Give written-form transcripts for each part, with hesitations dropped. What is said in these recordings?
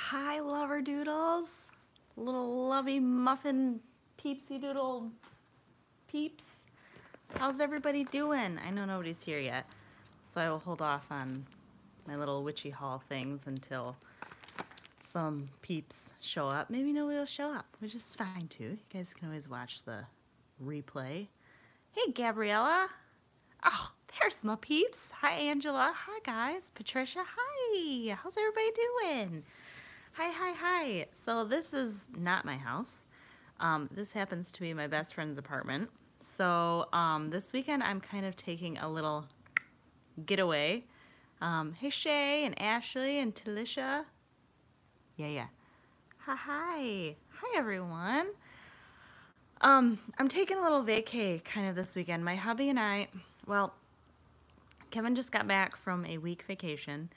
Hi, lover doodles. Little lovey muffin peepsy doodle peeps. How's everybody doing? I know nobody's here yet, so I will hold off on my little witchy haul things until some peeps show up. Maybe nobody will show up, which is fine too. You guys can always watch the replay. Hey, Gabriella. Oh, there's my peeps. Hi, Angela. Hi, guys. Patricia. Hi. How's everybody doing? Hi. So this is not my house. This happens to be my best friend's apartment. So this weekend I'm kind of taking a little getaway. Hey Shay and Ashley and Talisha. Yeah. Hi everyone. I'm taking a little vacay kind of this weekend. My hubby and I, well, Kevin just got back from a week vacation.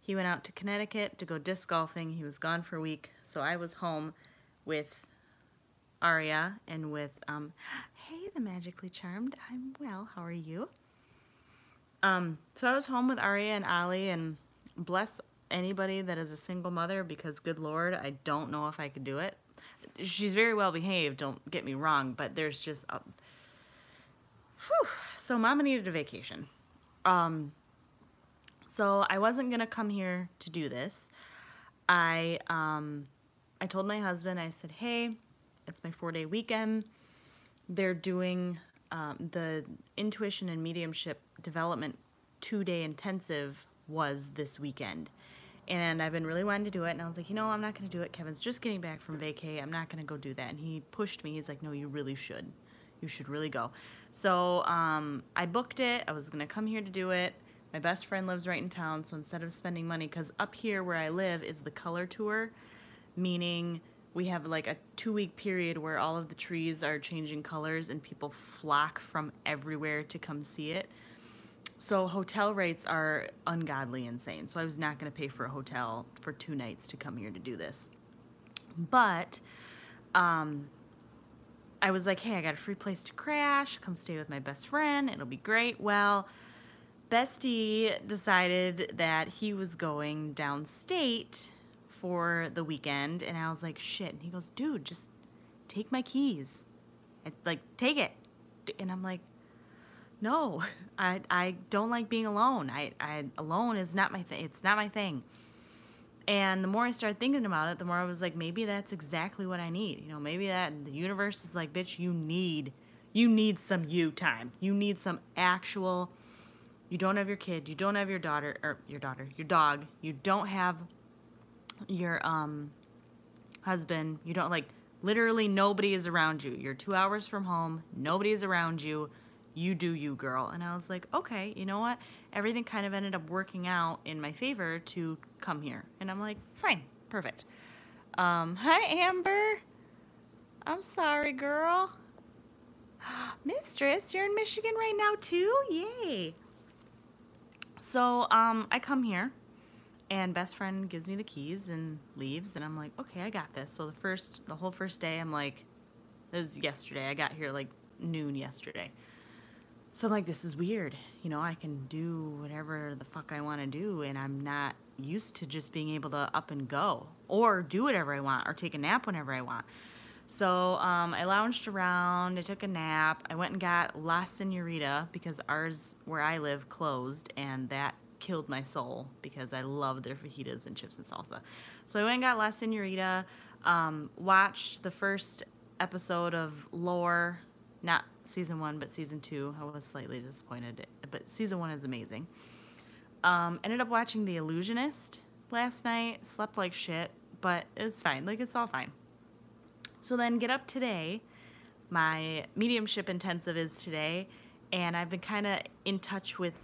He went out to Connecticut to go disc golfing. He was gone for a week, so I was home with Aria and with, hey, the Magically Charmed. I'm well. How are you? So I was home with Aria and Ali, and bless anybody that is a single mother, because good Lord, I don't know if I could do it. She's very well behaved, don't get me wrong, but there's just a... So Mama needed a vacation. So I wasn't gonna come here to do this. I told my husband, I said, hey, it's my 4-day weekend. They're doing the intuition and mediumship development 2-day intensive was this weekend. And I've been really wanting to do it. And I was like, I'm not going to do it. Kevin's just getting back from vacay. I'm not going to go do that. And he pushed me. He's like, no, you really should. You should really go. So I booked it. I was going to come here to do it. My best friend lives right in town. So instead of spending money, because up here where I live is the color tour, meaning we have like a 2-week period where all of the trees are changing colors and people flock from everywhere to come see it. So hotel rates are ungodly insane. So I was not going to pay for a hotel for 2 nights to come here to do this. But I was like, hey, I got a free place to crash. Come stay with my best friend. It'll be great. Well, Bestie decided that he was going downstate for the weekend, and I was like, shit. And he goes, dude, just take my keys. Take it. And I'm like, no, I don't like being alone. Alone is not my thing. It's not my thing. And the more I started thinking about it, the more I was like, maybe that's exactly what I need. Maybe that the universe is like, bitch, you need some you time. You need some actual... You don't have your kid. You don't have your dog. You don't have your husband. You don't, literally nobody is around you. You're 2 hours from home. Nobody is around you. You do you, girl. And I was like, okay, you know what? Everything kind of ended up working out in my favor to come here. And I'm like, fine, perfect. Hi, Amber. I'm sorry, girl. Mistress, you're in Michigan right now too? Yay. So I come here, and best friend gives me the keys and leaves, and I'm like, okay, I got this. So the whole first day, I'm like, this is yesterday. I got here like noon yesterday. So I'm like, this is weird. I can do whatever the fuck I want to do, and I'm not used to just being able to up and go or do whatever I want or take a nap whenever I want. So I lounged around, I took a nap, I went and got La Senorita because ours, where I live, closed, and that killed my soul because I love their fajitas and chips and salsa. So I went and got La Senorita, watched the first episode of Lore, not season 1, but season 2. I was slightly disappointed, but season 1 is amazing. Ended up watching The Illusionist last night, slept like shit, but it's fine, it's all fine. So then get up today, my mediumship intensive is today, and I've been kind of in touch with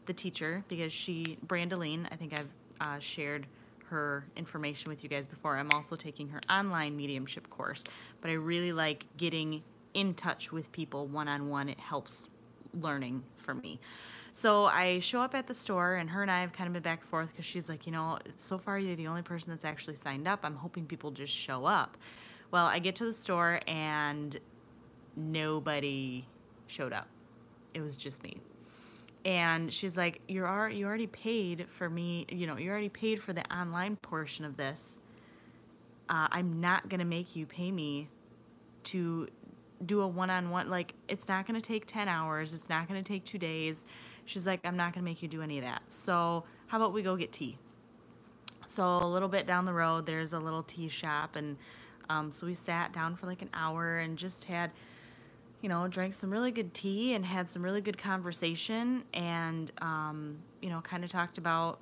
the teacher because Brandeline, I think I've shared her information with you guys before. I'm also taking her online mediumship course, but I really like getting in touch with people one-on-one. It helps learning for me. So I show up at the store, and her and I have kind of been back and forth because she's like, so far you're the only person that's actually signed up. I'm hoping people just show up. Well, I get to the store, and nobody showed up. It was just me. And she's like, you already paid for me, you already paid for the online portion of this. I'm not going to make you pay me to do a one-on-one. Like, it's not going to take 10 hours. It's not going to take 2 days. She's like, I'm not going to make you do any of that. So how about we go get tea? So a little bit down the road, there's a little tea shop. And so we sat down for like an hour and just had, you know, drank some really good tea and had some really good conversation. And, you know, kind of talked about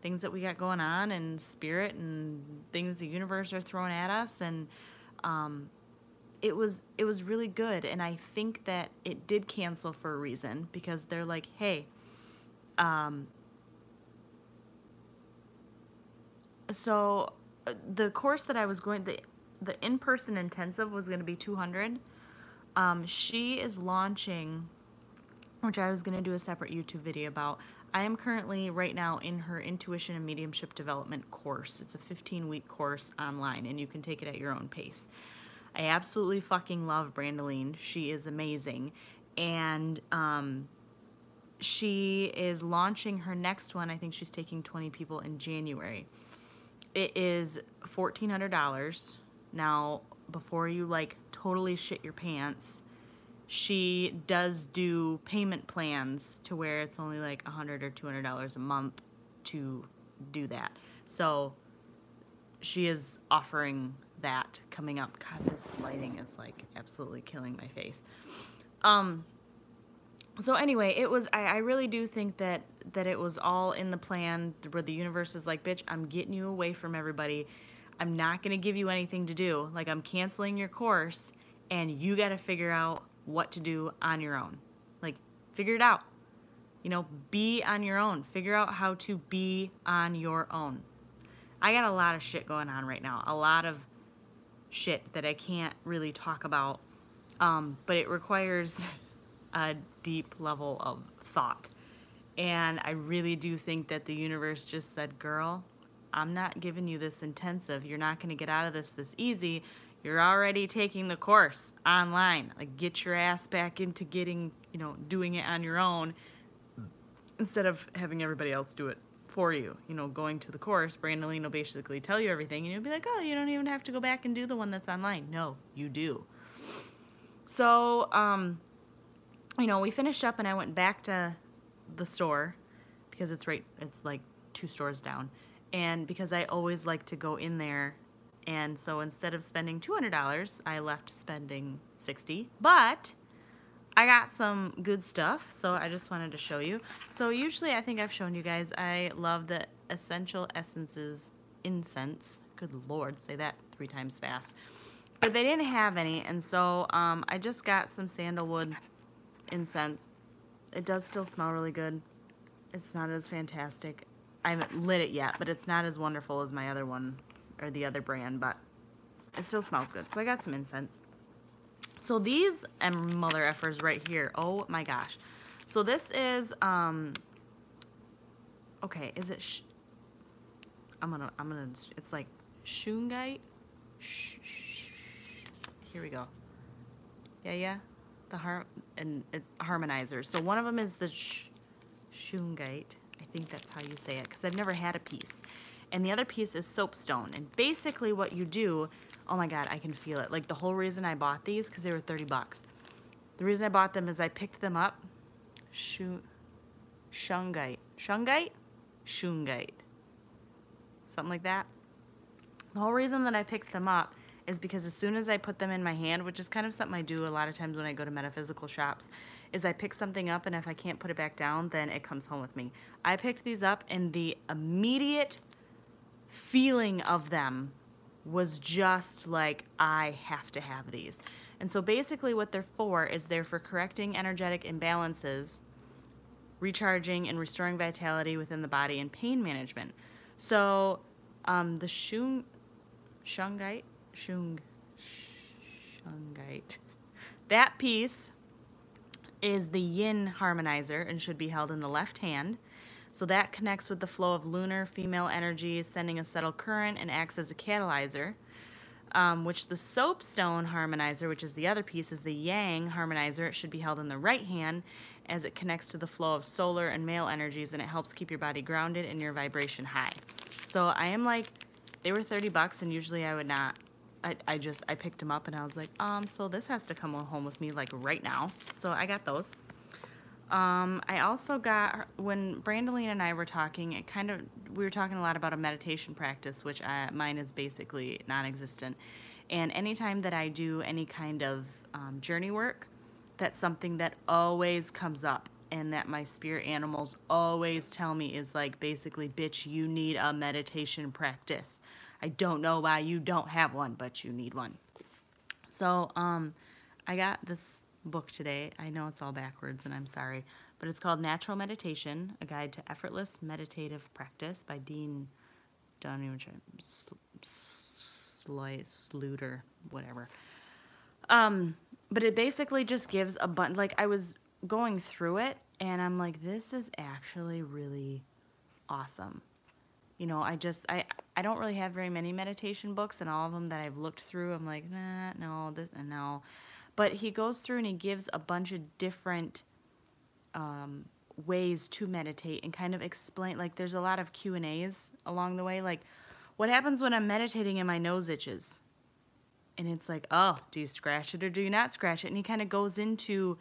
things that we got going on and spirit and things the universe are throwing at us. And it was really good. And I think that it did cancel for a reason, because they're like, hey, so the course that I was going, the in-person intensive was going to be $200. She is launching, which I was going to do a separate YouTube video about. I am currently right now in her intuition and mediumship development course. It's a 15-week course online, and you can take it at your own pace. I absolutely fucking love Brandoline. She is amazing. And she is launching her next one. I think she's taking 20 people in January. It is $1,400. Now, before you like totally shit your pants, she does do payment plans to where it's only like $100 or $200 a month to do that. So she is offering that coming up. God, this lighting is like absolutely killing my face. So anyway, it was, I really do think that it was all in the plan where the universe is like, bitch, I'm getting you away from everybody. I'm not going to give you anything to do. Like, I'm canceling your course, and you got to figure out what to do on your own. Like, figure it out. You know, be on your own. Figure out how to be on your own. I got a lot of shit going on right now. A lot of shit that I can't really talk about. But it requires a deep level of thought. And I really do think that the universe just said, girl, I'm not giving you this intensive. You're not going to get out of this easy. You're already taking the course online. Like, get your ass back into getting, you know, doing it on your own instead of having everybody else do it for you. You know, going to the course, Brandoline will basically tell you everything, and you'll be like, oh, you don't even have to go back and do the one that's online. No, you do. So, you know, we finished up, and I went back to the store because it's like 2 stores down. And because I always like to go in there, and so instead of spending $200, I left spending $60. But I got some good stuff, so I just wanted to show you. So usually, I think I've shown you guys, I love the Essential Essences incense. Good Lord, say that 3 times fast. But they didn't have any, and so I just got some sandalwood incense. It does still smell really good. It's not as fantastic. I haven't lit it yet, but it's not as wonderful as my other one, or the other brand, but it still smells good. So I got some incense. So these mother effers right here, oh my gosh. So this is, okay, is it, it's like shungite. Here we go. Yeah. And it's harmonizer. So one of them is the shungite. I think that's how you say it, because I've never had a piece. And the other piece is soapstone. And basically what you do, oh my God, I can feel it. Like, the whole reason I bought these, because they were $30. The reason I bought them is I picked them up. Shungite. Shungite? Shungite. Something like that. The whole reason that I picked them up is because as soon as I put them in my hand, which is kind of something I do a lot of times when I go to metaphysical shops, is I pick something up, and if I can't put it back down, then it comes home with me. I picked these up, and the immediate feeling of them was just like, I have to have these. And so basically what they're for is they're for correcting energetic imbalances, recharging and restoring vitality within the body, and pain management. So the shungite, that piece is the yin harmonizer and should be held in the left hand. So that connects with the flow of lunar female energy, sending a subtle current, and acts as a catalyzer. Which the soapstone harmonizer, which is the other piece, is the yang harmonizer. It should be held in the right hand as it connects to the flow of solar and male energies, and it helps keep your body grounded and your vibration high. So I am like They were 30 bucks, and usually I would not. I picked them up and I was like, so this has to come home with me like right now. So I got those. I also got, when Brandeline and I were talking, we were talking a lot about a meditation practice, which mine is basically non-existent. And anytime that I do any kind of journey work, that's something that always comes up and that my spirit animals always tell me is like, basically, bitch, you need a meditation practice. I don't know why you don't have one, but you need one. So, I got this book today. I know it's all backwards and I'm sorry, but it's called Natural Meditation, A Guide to Effortless Meditative Practice by Dean, don't even try, Sluter, whatever. But it basically just gives a bunch, like I was going through it and I'm like, this is actually really awesome. You know, I don't really have very many meditation books, and all of them that I've looked through, I'm like, nah, no, this, and no. But he goes through and he gives a bunch of different ways to meditate and kind of explain, like there's a lot of Q&As along the way, like what happens when I'm meditating and my nose itches? And it's like, oh, do you scratch it or do you not scratch it? And he kind of goes into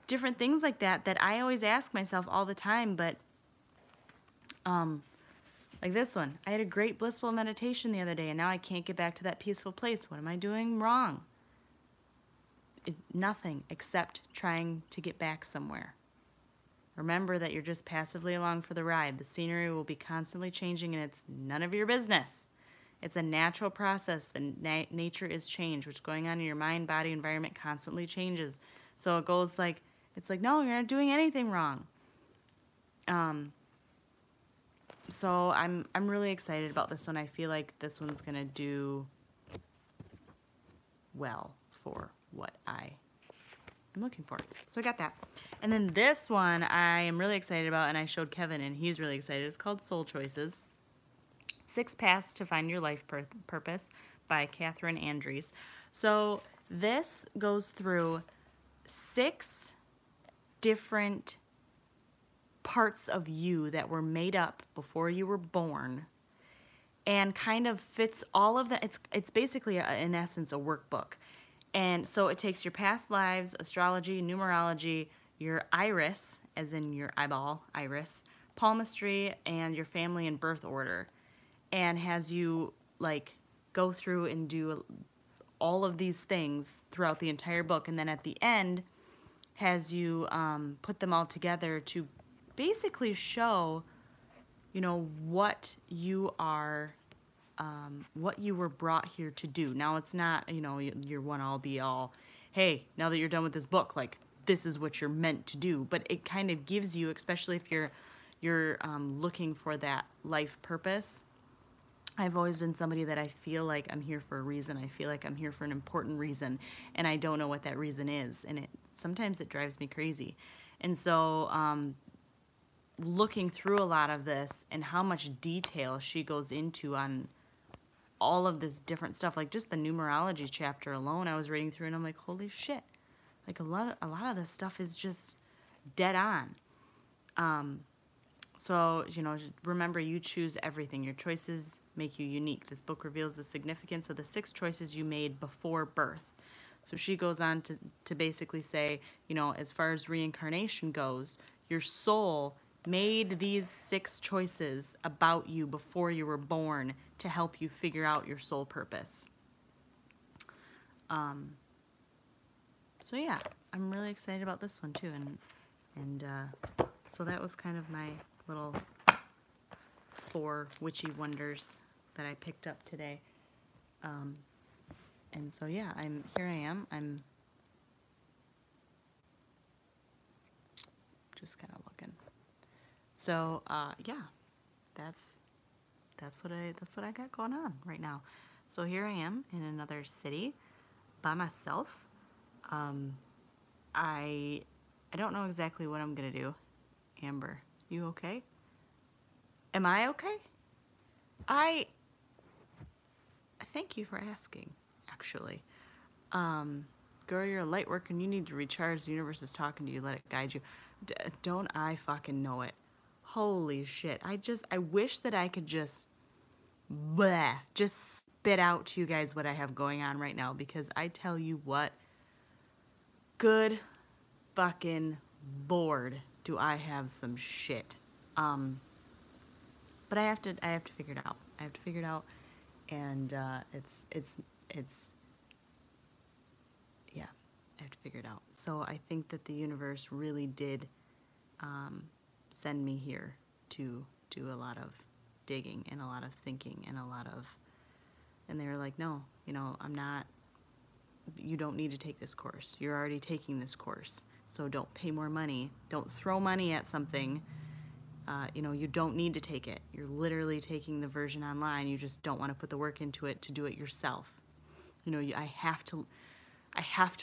different things like that I always ask myself all the time, but like this one, I had a great blissful meditation the other day, and now I can't get back to that peaceful place. What am I doing wrong? Nothing except trying to get back somewhere. Remember that you're just passively along for the ride. The scenery will be constantly changing, and it's none of your business. It's a natural process. The nature is change. What's going on in your mind, body, environment constantly changes. So it goes like, it's like, no, you're not doing anything wrong. So I'm really excited about this one. I feel like this one's gonna do well for what I'm looking for. So I got that. And then this one I am really excited about, and I showed Kevin, and he's really excited. It's called Soul Choices: 6 Paths to Find Your Life Purpose by Catherine Andrews. So this goes through 6 different parts of you that were made up before you were born, and kind of fits all of that. It's basically in essence a workbook. And so it takes your past lives, astrology, numerology, your iris, as in your eyeball iris, palmistry, and your family and birth order, and has you like go through and do all of these things throughout the entire book, and then at the end has you put them all together to basically show, you know, what you are, what you were brought here to do. Now, it's not, you know, your one all be all, hey, now that you're done with this book, like, this is what you're meant to do. But it kind of gives you, especially if you're looking for that life purpose. I've always been somebody that I feel like I'm here for a reason. I feel like I'm here for an important reason, and I don't know what that reason is. And sometimes it drives me crazy. And so, looking through a lot of this and how much detail she goes into on all of this different stuff, like just the numerology chapter alone, I was reading through and I'm like, holy shit, like a lot of this stuff is just dead on. So, you know, remember, you choose everything. Your choices make you unique. This book reveals the significance of the 6 choices you made before birth. So she goes on to basically say, you know, as far as reincarnation goes, your soul made these 6 choices about you before you were born to help you figure out your soul purpose. So yeah, I'm really excited about this one too, and so that was kind of my little 4 witchy wonders that I picked up today. And so yeah, here I am. I'm just kind of looking. So yeah, that's what I got going on right now. So here I am in another city by myself. I don't know exactly what I'm gonna do. Amber, you okay? Am I okay? I thank you for asking, actually. Girl, you're a light worker and you need to recharge. The universe is talking to you. Let it guide you. Don't I fucking know it? Holy shit. I wish that I could just bleh, just spit out to you guys what I have going on right now, because I tell you what, good fucking Lord, do I have some shit. But I have to figure it out. I have to figure it out, and it's yeah, I have to figure it out. So I think that the universe really did send me here to do a lot of digging and a lot of thinking and and they were like, no, you know, you don't need to take this course. You're already taking this course. So don't pay more money. Don't throw money at something. You know, you don't need to take it. You're literally taking the version online. You just don't want to put the work into it to do it yourself. You know, I have to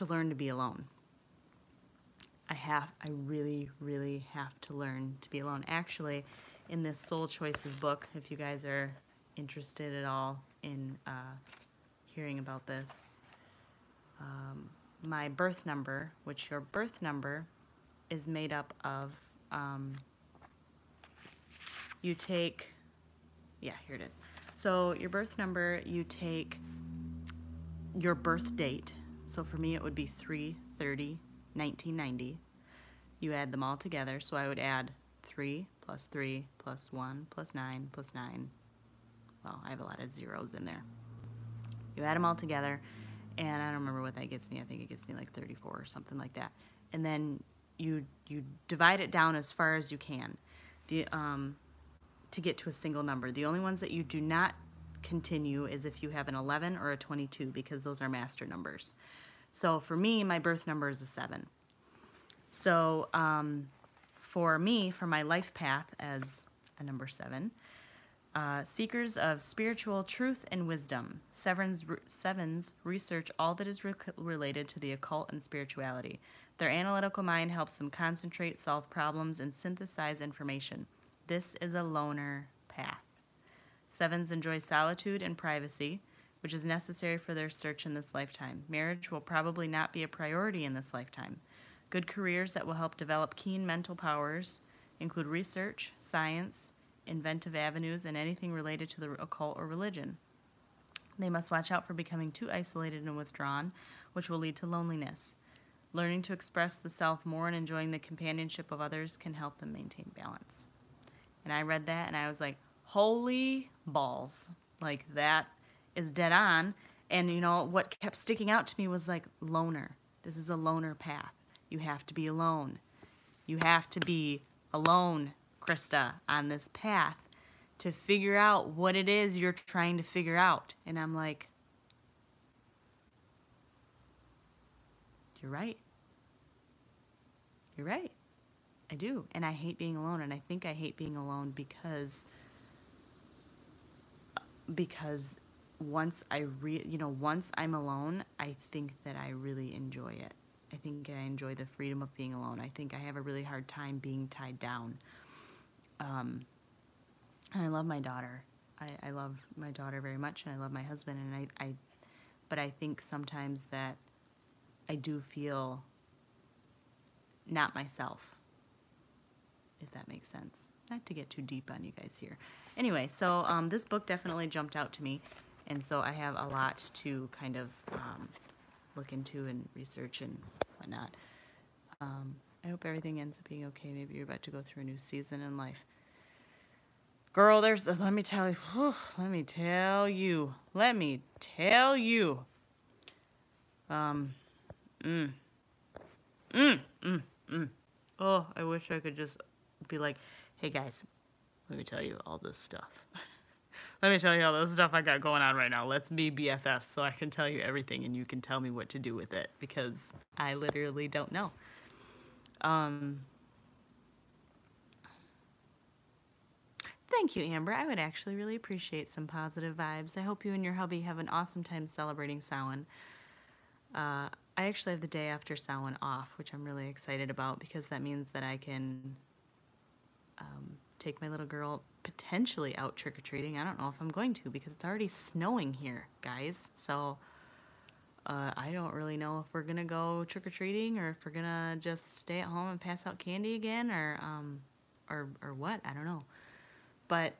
learn to be alone. I really, really have to learn to be alone. Actually, in this Soul Choices book, if you guys are interested at all in hearing about this, my birth number, which your birth number is made up of, you take, yeah, here it is. So your birth number, you take your birth date. So for me, it would be 3/30/1990. You add them all together. So I would add 3 plus 3 plus 1 plus 9 plus 9. Well, I have a lot of zeros in there. You add them all together, and I don't remember what that gets me. I think it gets me like 34 or something like that. And then you divide it down as far as you can to get to a single number. The only ones that you do not continue is if you have an 11 or a 22, because those are master numbers. So for me, my birth number is a 7. So for me, for my life path as a number 7, seekers of spiritual truth and wisdom, sevens research all that is related to the occult and spirituality. Their analytical mind helps them concentrate, solve problems, and synthesize information. This is a loner path. Sevens enjoy solitude and privacy, which is necessary for their search in this lifetime. Marriage will probably not be a priority in this lifetime. Good careers that will help develop keen mental powers include research, science, inventive avenues, and anything related to the occult or religion. They must watch out for becoming too isolated and withdrawn, which will lead to loneliness. Learning to express the self more and enjoying the companionship of others can help them maintain balance. And I read that and I was like, holy balls. Like, that is dead on. And you know, what kept sticking out to me was like, loner. This is a loner path. You have to be alone. You have to be alone, Krista, on this path to figure out what it is you're trying to figure out. And I'm like, you're right. You're right. I do. And I hate being alone. And I think I hate being alone because once once I'm alone, I think that I really enjoy it. I think I enjoy the freedom of being alone. I think I have a really hard time being tied down. And I love my daughter. I love my daughter very much, and I love my husband. And but I think sometimes that I do feel not myself, if that makes sense. Not to get too deep on you guys here. Anyway, so this book definitely jumped out to me, and so I have a lot to kind of look into and research and whatnot. I hope everything ends up being okay. Maybe you're about to go through a new season in life. Girl, let me tell you. Oh, I wish I could just be like, hey guys, let me tell you all this stuff. Let me tell you all this stuff I got going on right now. Let's be BFFs so I can tell you everything and you can tell me what to do with it, because I literally don't know. Thank you, Amber. I would actually really appreciate some positive vibes. I hope you and your hubby have an awesome time celebrating Samhain. I actually have the day after Samhain off, which I'm really excited about, because that means that I can take my little girl potentially out trick-or-treating. I don't know if I'm going to, because it's already snowing here, guys. So I don't really know if we're going to go trick-or-treating or if we're going to just stay at home and pass out candy again, or what. I don't know. But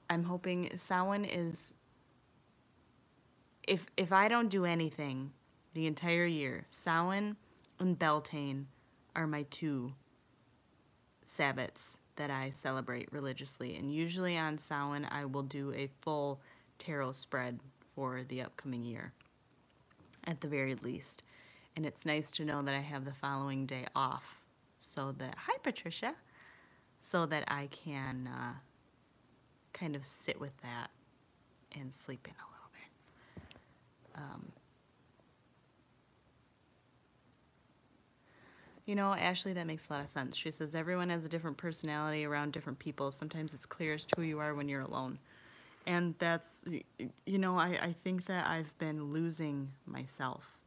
I'm hoping Samhain is, if I don't do anything the entire year, Samhain and Beltane are my two Sabbats that I celebrate religiously. And usually on Samhain, I will do a full tarot spread for the upcoming year, at the very least. And it's nice to know that I have the following day off, so that, hi Patricia, so that I can kind of sit with that and sleep in a little bit. You know, Ashley, that makes a lot of sense. She says everyone has a different personality around different people. Sometimes it's clearest who you are when you're alone. And that's, you know, I think that I've been losing myself.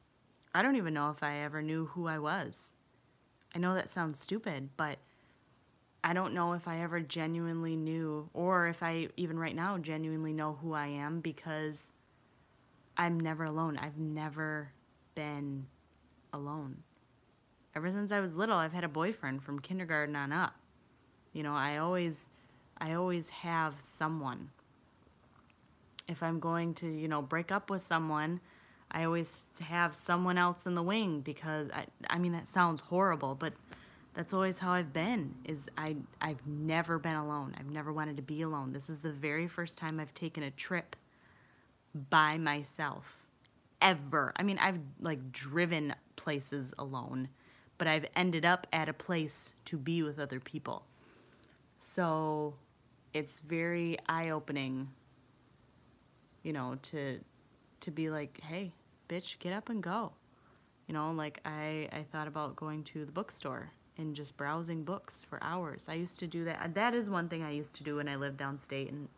I don't even know if I ever knew who I was. I know that sounds stupid, but I don't know if I ever genuinely knew, or if I even right now genuinely know who I am, because I'm never alone. I've never been alone. Ever since I was little, I've had a boyfriend from kindergarten on up. You know, I always have someone. If I'm going to, you know, break up with someone, I always have someone else in the wing, because I mean, that sounds horrible, but that's always how I've been, is I've never been alone. I've never wanted to be alone. This is the very first time I've taken a trip by myself, ever. I mean, I've like driven places alone, but I've ended up at a place to be with other people. So it's very eye-opening, you know, to be like, hey, bitch, get up and go. You know, like I thought about going to the bookstore and just browsing books for hours. I used to do that. That is one thing I used to do when I lived downstate, and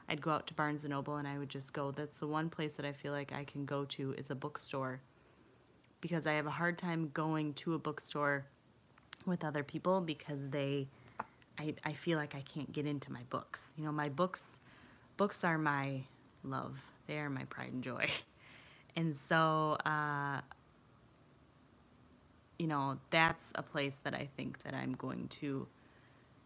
I'd go out to Barnes & Noble and I would just go. That's the one place that I feel like I can go to, is a bookstore, because I have a hard time going to a bookstore with other people, because I feel like I can't get into my books. You know, my books are my love. They are my pride and joy. And so, you know, that's a place that I think that I'm going to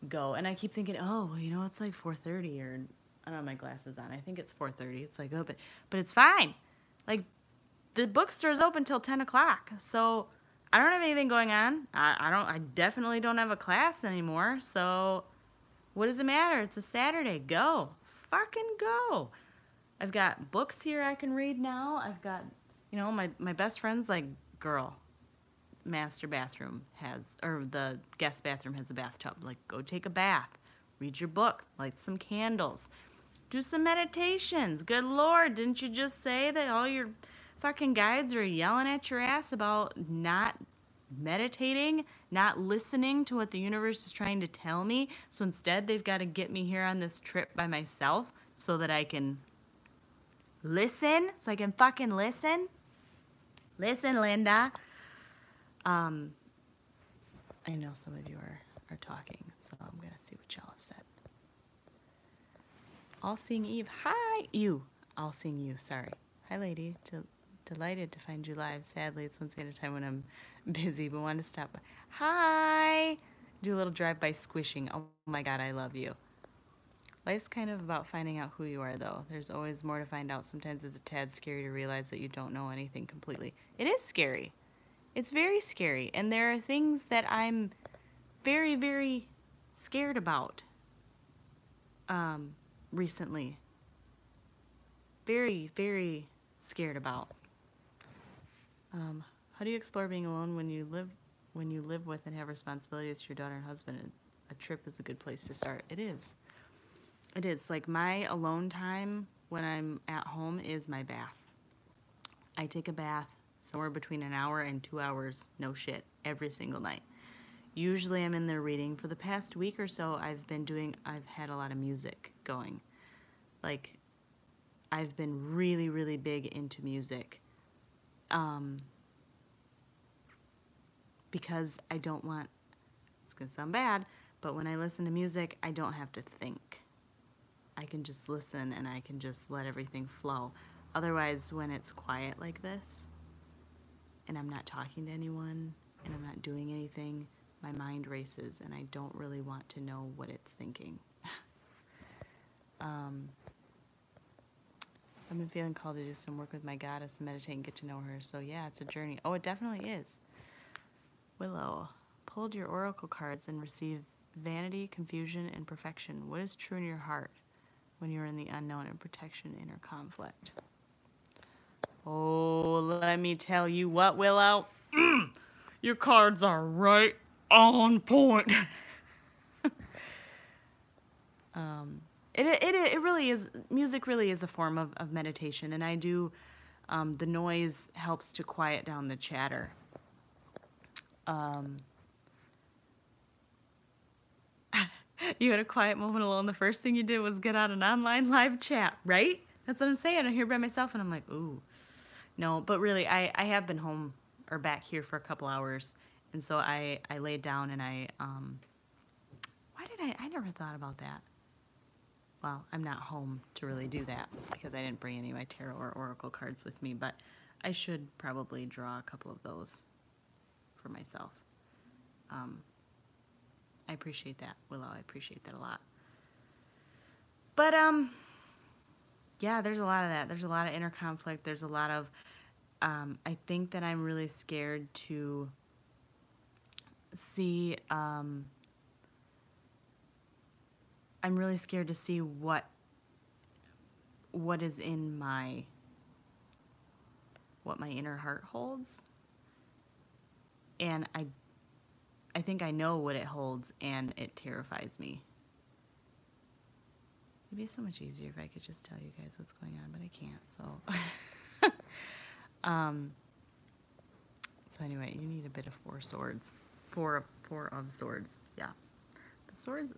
go. And I keep thinking, oh, well, you know, it's like 4:30, or I don't have my glasses on. I think it's 4:30. It's like, oh, but it's fine. Like, the bookstore's open till 10 o'clock. So I don't have anything going on. I definitely don't have a class anymore. So what does it matter? It's a Saturday. Go. Fucking go. I've got books here I can read now. I've got, you know, my best friend's like, girl, master bathroom has, or the guest bathroom has a bathtub. Like, go take a bath. Read your book. Light some candles. Do some meditations. Good Lord, didn't you just say that all your fucking guides are yelling at your ass about not meditating, not listening to what the universe is trying to tell me? So instead, they've got to get me here on this trip by myself so that I can listen, so I can fucking listen. Listen, Linda. I know some of you are talking, so I'm going to see what y'all have said. All-Seeing Eve. Hi, you. All-Seeing You, sorry. Hi, lady. Delighted to find you live. Sadly, it's once at a time when I'm busy, but want to stop by. Hi. Do a little drive-by squishing. Oh my God, I love you. Life's kind of about finding out who you are, though. There's always more to find out. Sometimes it's a tad scary to realize that you don't know anything completely. It is scary. It's very scary. And there are things that I'm very, very scared about recently. Very, very scared about. How do you explore being alone when you live with and have responsibilities to your daughter and husband? A trip is a good place to start. It is. It is. Like, my alone time when I'm at home is my bath. I take a bath somewhere between an hour and 2 hours, no shit, every single night. Usually I'm in there reading. For the past week or so, I've had a lot of music going. Like, I've been really, really big into music. Because I don't want, it's going to sound bad, but when I listen to music, I don't have to think. I can just listen and I can just let everything flow. Otherwise, when it's quiet like this, and I'm not talking to anyone, and I'm not doing anything, my mind races, and I don't really want to know what it's thinking. I've been feeling called to do some work with my goddess and meditate and get to know her. So yeah, it's a journey. Oh, it definitely is. Willow, pulled your oracle cards and received vanity, confusion, and perfection. What is true in your heart when you're in the unknown and protection, inner conflict? Oh, let me tell you what, Willow. Your cards are right on point. It really is. Music really is a form of meditation, and I do. The noise helps to quiet down the chatter. You had a quiet moment alone. The first thing you did was get on an online live chat, right? That's what I'm saying. I'm here by myself, and I'm like, ooh. No, but really, I have been home or back here for a couple hours, and so I laid down and why did I never thought about that. Well, I'm not home to really do that because I didn't bring any of my tarot or oracle cards with me, but I should probably draw a couple of those for myself. I appreciate that, Willow. I appreciate that a lot. But, yeah, there's a lot of that. There's a lot of inner conflict. There's a lot of, I think that I'm really scared to see, I'm really scared to see what is in what my inner heart holds. And I think I know what it holds, and it terrifies me. It'd be so much easier if I could just tell you guys what's going on, but I can't, so. So anyway, you need a bit of four swords. Four of swords, yeah. The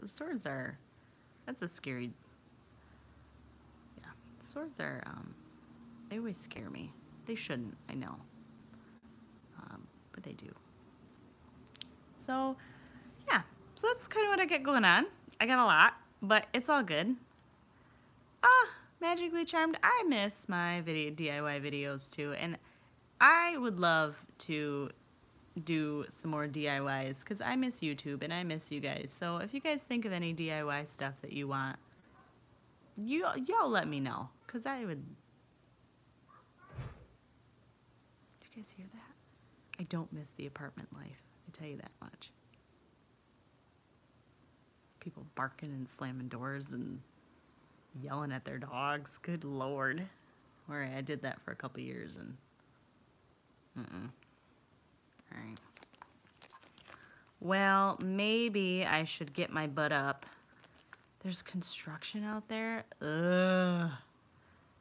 swords are, that's a scary, yeah. The swords are, they always scare me. They shouldn't, I know. But they do. So, yeah. So that's kind of what I get going on. I got a lot, but it's all good. Magically Charmed. I miss my DIY videos too, and I would love to do some more DIYs because I miss YouTube and I miss you guys. So if you guys think of any DIY stuff that you want, y'all let me know, because I would. Did you guys hear that? I don't miss the apartment life. I tell you that much. People barking and slamming doors and yelling at their dogs. Good Lord. Alright, I did that for a couple years and Alright. Well, maybe I should get my butt up. There's construction out there. Ugh.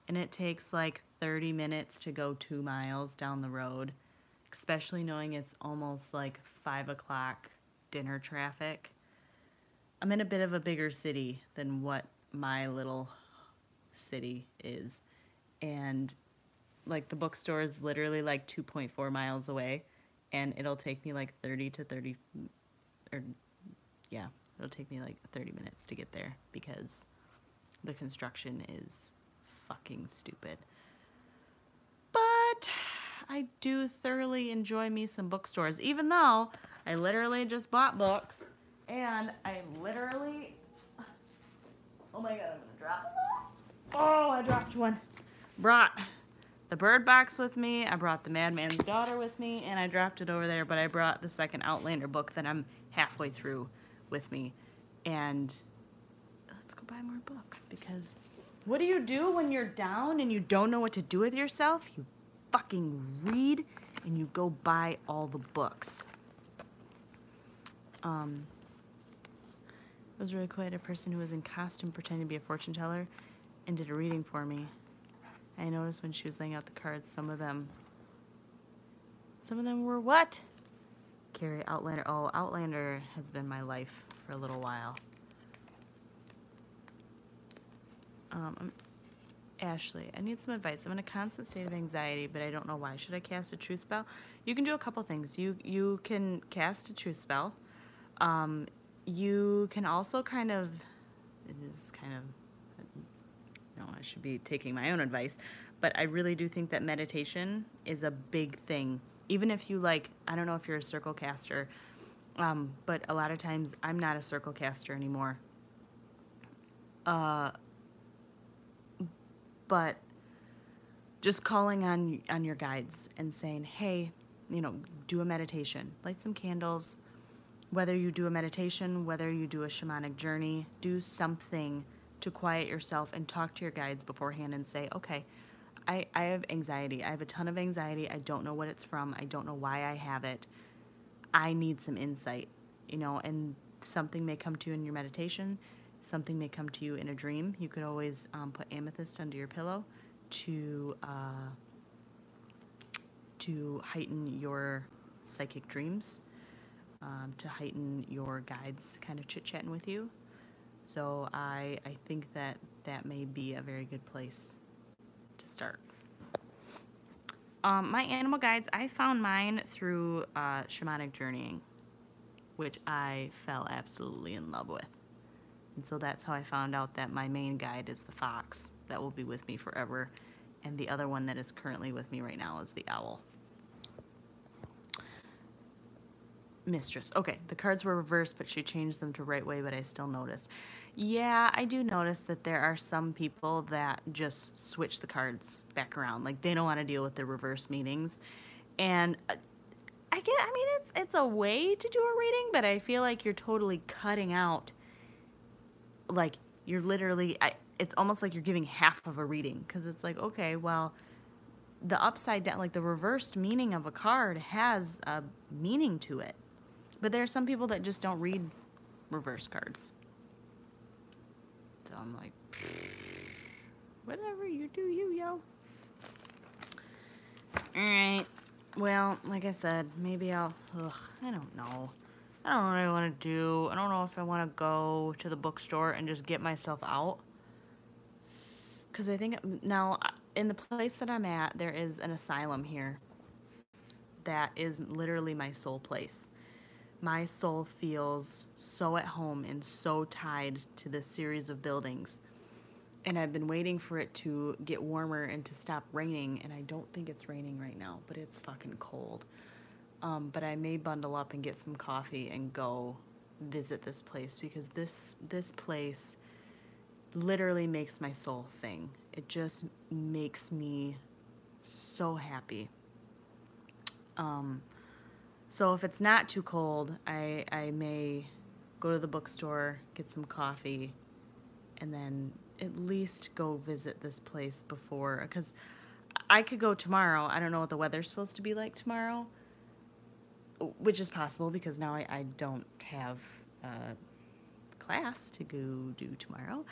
And it takes like 30 minutes to go 2 miles down the road. Especially knowing it's almost like 5 o'clock dinner traffic. I'm in a bit of a bigger city than what my little city is. And like the bookstore is literally like 2.4 miles away. And it'll take me like 30 minutes to get there because the construction is fucking stupid. But I do thoroughly enjoy me some bookstores, even though I literally just bought books, and I literally, oh my god, I'm gonna drop it. Oh, I dropped one. Brought the Bird Box with me, I brought The Madman's Daughter with me, and I dropped it over there, but I brought the second Outlander book that I'm halfway through with me. And let's go buy more books, because what do you do when you're down and you don't know what to do with yourself? You fucking read and you go buy all the books. It was really quite a person who was in costume pretending to be a fortune teller and did a reading for me. I noticed when she was laying out the cards, some of them were what? Carrie, Outlander. Oh, Outlander has been my life for a little while. Ashley, I need some advice. I'm in a constant state of anxiety, but I don't know why. Should I cast a truth spell? You can do a couple things. You can cast a truth spell. You can also kind of, it is kind of, you know, I should be taking my own advice, but I really do think that meditation is a big thing. Even if you like, I don't know if you're a circle caster, but a lot of times I'm not a circle caster anymore. But just calling on your guides and saying, hey, you know, do a meditation, light some candles. Whether you do a meditation, whether you do a shamanic journey, do something to quiet yourself and talk to your guides beforehand and say, okay, I have anxiety. I have a ton of anxiety. I don't know what it's from. I don't know why I have it. I need some insight, you know, and something may come to you in your meditation. Something may come to you in a dream. You could always put amethyst under your pillow to heighten your psychic dreams, to heighten your guides kind of chit-chatting with you. So I think that that may be a very good place to start. My animal guides, I found mine through shamanic journeying, which I fell absolutely in love with. And so that's how I found out that my main guide is the fox that will be with me forever. And the other one that is currently with me right now is the owl. Mistress. Okay, the cards were reversed, but she changed them to right way, but I still noticed. Yeah, I do notice that there are some people that just switch the cards back around. Like, they don't want to deal with the reverse meanings. And I mean, it's a way to do a reading, but I feel like you're totally cutting out, like, you're literally, it's almost like you're giving half of a reading, because it's like, okay, well, the upside down, like the reversed meaning of a card has a meaning to it. But there are some people that just don't read reverse cards. So I'm like, whatever, you do you, yo. Alright. Well, like I said, maybe I don't know. I don't know what I want to do. I don't know if I want to go to the bookstore and just get myself out. Because I think, now, in the place that I'm at, there is an asylum here that is literally my soul place. My soul feels so at home and so tied to this series of buildings. And I've been waiting for it to get warmer and to stop raining, and I don't think it's raining right now, but it's fucking cold. But I may bundle up and get some coffee and go visit this place, because this place literally makes my soul sing. It just makes me so happy. So if it's not too cold, I may go to the bookstore, get some coffee, and then at least go visit this place before, because I could go tomorrow. I don't know what the weather's supposed to be like tomorrow, which is possible because now I don't have class to go do tomorrow.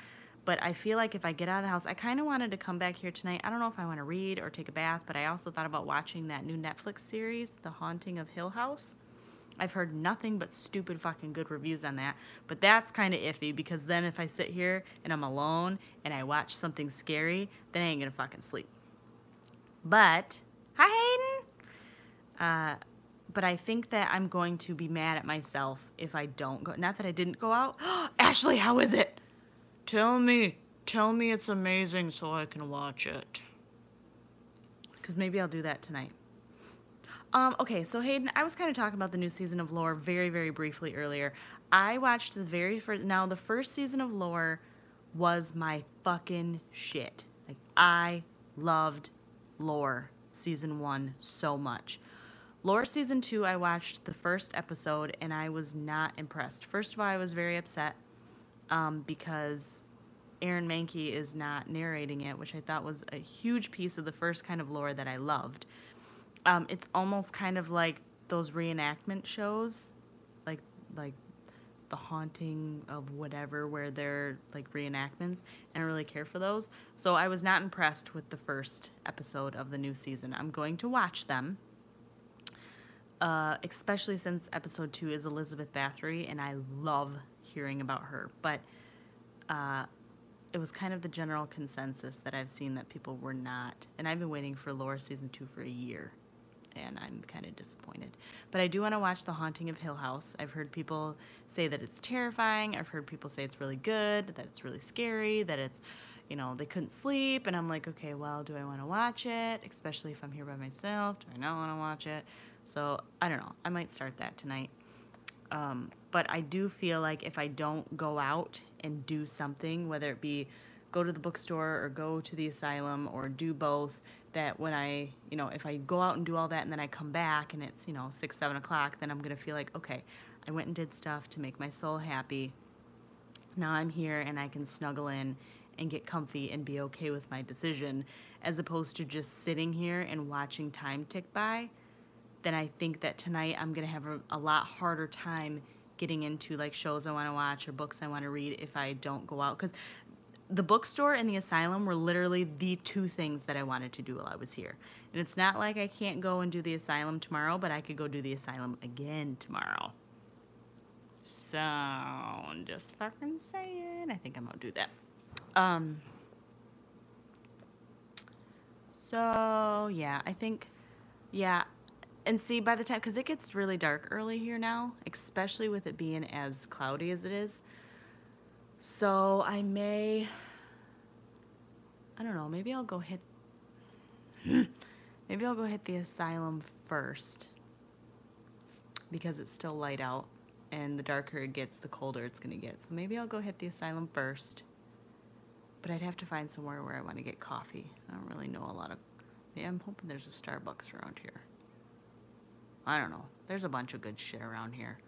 But I feel like if I get out of the house, I kind of wanted to come back here tonight. I don't know if I want to read or take a bath, but I also thought about watching that new Netflix series, The Haunting of Hill House. I've heard nothing but stupid fucking good reviews on that, but that's kind of iffy, because then if I sit here and I'm alone and I watch something scary, then I ain't gonna fucking sleep. But, hi Hayden! But I think that I'm going to be mad at myself if I don't go. Not that I didn't go out. Ashley, how is it? Tell me it's amazing so I can watch it. Because maybe I'll do that tonight. Okay, so Hayden, I was kind of talking about the new season of Lore very, very briefly earlier. I watched the very first, now the first season of Lore was my fucking shit. Like, I loved Lore season 1 so much. Lore season 2, I watched the first episode and I was not impressed. First of all, I was very upset because Aaron Mahnke is not narrating it, which I thought was a huge piece of the first kind of Lore that I loved. It's almost kind of like those reenactment shows, like The Haunting of whatever, where they're like reenactments. I don't really care for those. So I was not impressed with the first episode of the new season. I'm going to watch them, especially since episode 2 is Elizabeth Bathory, and I love hearing about her. But it was kind of the general consensus that I've seen that people were not, and I've been waiting for Lore season 2 for a year, and I'm kind of disappointed. But I do want to watch The Haunting of Hill House. I've heard people say that it's terrifying. I've heard people say it's really good, that it's really scary, that it's, you know, they couldn't sleep. And I'm like, okay, well, do I want to watch it? Especially if I'm here by myself. Do I not want to watch it? So, I don't know. I might start that tonight. But I do feel like if I don't go out and do something, whether it be go to the bookstore or go to the asylum or do both, that when I, you know, if I go out and do all that and then I come back and it's, you know, 6, 7 o'clock, then I'm going to feel like, okay, I went and did stuff to make my soul happy. Now I'm here and I can snuggle in and get comfy and be okay with my decision, as opposed to just sitting here and watching time tick by. Then I think that tonight I'm going to have a lot harder time getting into like shows I want to watch or books I want to read if I don't go out. Because the bookstore and the asylum were literally the 2 things that I wanted to do while I was here. And it's not like I can't go and do the asylum tomorrow, but I could go do the asylum again tomorrow. So, just fucking saying. I think I'm gonna do that. So, yeah, I think, yeah. And see, by the time, because it gets really dark early here now, especially with it being as cloudy as it is. So I may, I don't know, maybe I'll go hit, maybe I'll go hit the asylum first, because it's still light out, and the darker it gets, the colder it's going to get. So maybe I'll go hit the asylum first, but I'd have to find somewhere where I want to get coffee. I don't really know a lot of, yeah, I'm hoping there's a Starbucks around here. I don't know. There's a bunch of good shit around here.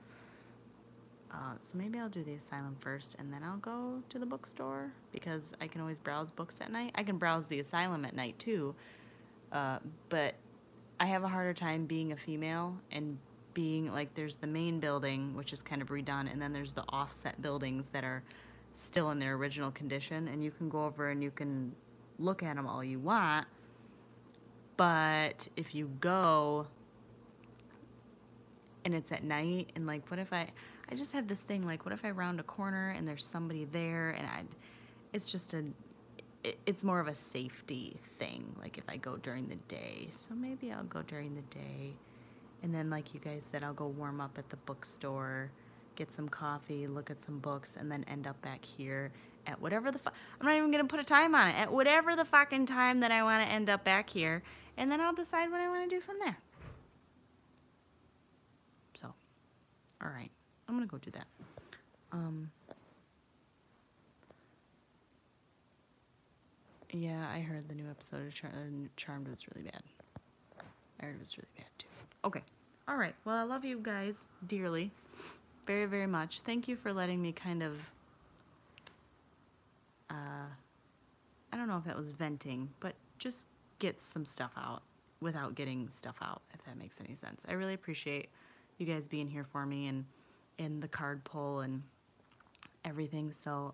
So maybe I'll do the asylum first, and then I'll go to the bookstore, because I can always browse books at night. I can browse the asylum at night too, but I have a harder time being a female and being, like, there's the main building, which is kind of redone, and then there's the offset buildings that are still in their original condition, and you can go over and you can look at them all you want, but if you go and it's at night, and like, what if I just have this thing, like, what if I round a corner and there's somebody there, and it's just it's more of a safety thing, like if I go during the day. So maybe I'll go during the day, and then, like you guys said, I'll go warm up at the bookstore, get some coffee, look at some books, and then end up back here at whatever the I'm not even gonna put a time on it, at whatever the fucking time that I want to end up back here, and then I'll decide what I want to do from there. So, all right, I'm gonna go do that. Yeah, I heard the new episode of Charmed was really bad. I heard it was really bad too. Okay, all right. Well, I love you guys dearly, very, very much. Thank you for letting me kind of, I don't know if that was venting, but just get some stuff out without getting stuff out, if that makes any sense. I really appreciate you guys being here for me, and the card pull and everything. So,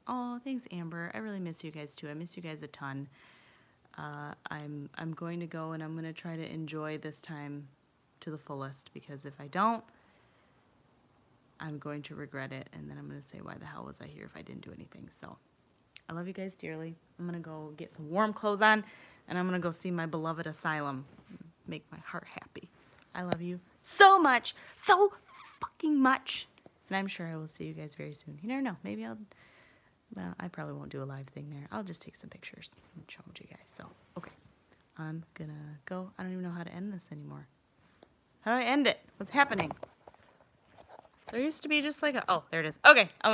oh, thanks, Amber. I really miss you guys too. I miss you guys a ton. I'm going to go, and I'm going to try to enjoy this time to the fullest, because if I don't, I'm going to regret it, and then I'm going to say, why the hell was I here if I didn't do anything? So, I love you guys dearly. I'm going to go get some warm clothes on, and I'm going to go see my beloved asylum. Make my heart happy. I love you so much, so fucking much. And I'm sure I will see you guys very soon. You never know. Maybe well, I probably won't do a live thing there. I'll just take some pictures and show them to you guys. So, okay. I'm going to go. I don't even know how to end this anymore. How do I end it? What's happening? There used to be just like oh, there it is. Okay. I'm